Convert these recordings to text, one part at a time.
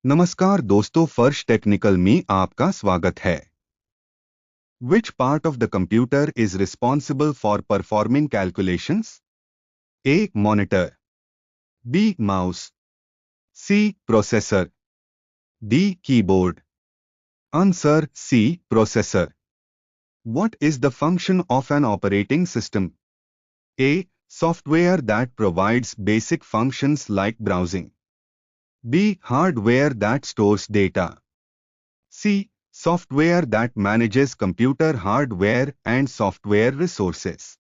नमस्कार दोस्तों, फर्श टेक्निकल में आपका स्वागत है। Which part of the computer is responsible for performing calculations? A. Monitor. B. Mouse. C. Processor. D. Keyboard. Answer C. Processor. What is the function of an operating system? A. Software that provides basic functions like browsing. B. Hardware that stores data. C. Software that manages computer hardware and software resources.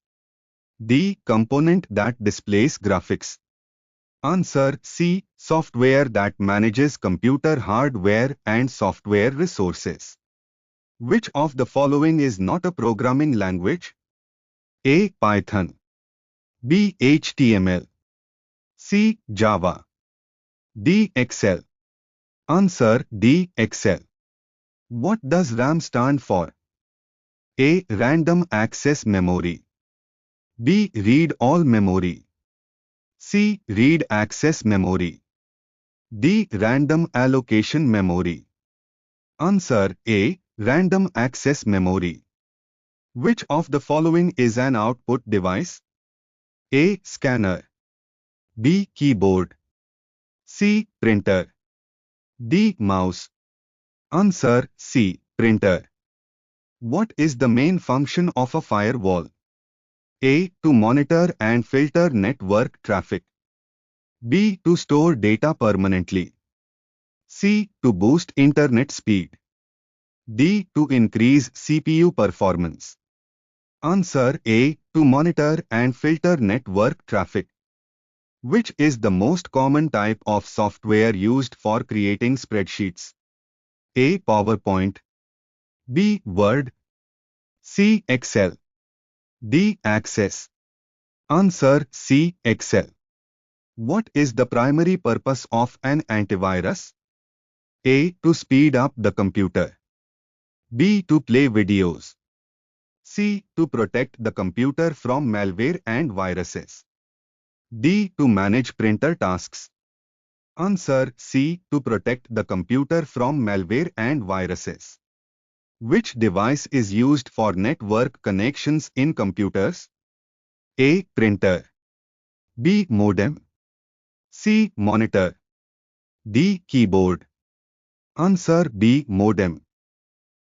D. Component that displays graphics. Answer C. Software that manages computer hardware and software resources. Which of the following is not a programming language? A. Python. B. HTML. C. Java. D. Excel. Answer D. Excel. What does RAM stand for? A. Random access memory. B. Read-all memory. C. Read access memory. D. Random allocation memory. Answer A. Random access memory. Which of the following is an output device? A. Scanner. B. Keyboard. C. Printer. D. Mouse. Answer C. Printer. What is the main function of a firewall? A. To monitor and filter network traffic. B. To store data permanently. C. To boost internet speed. D. To increase CPU performance. Answer A. To monitor and filter network traffic. Which is the most common type of software used for creating spreadsheets? A. PowerPoint. B. Word. C. Excel. D. Access. Answer C. Excel. What is the primary purpose of an antivirus? A. To speed up the computer. B. To play videos. C. To protect the computer from malware and viruses. D. To manage printer tasks. Answer C. To protect the computer from malware and viruses. Which device is used for network connections in computers? A. Printer. B. Modem. C. Monitor. D. Keyboard. Answer B. Modem.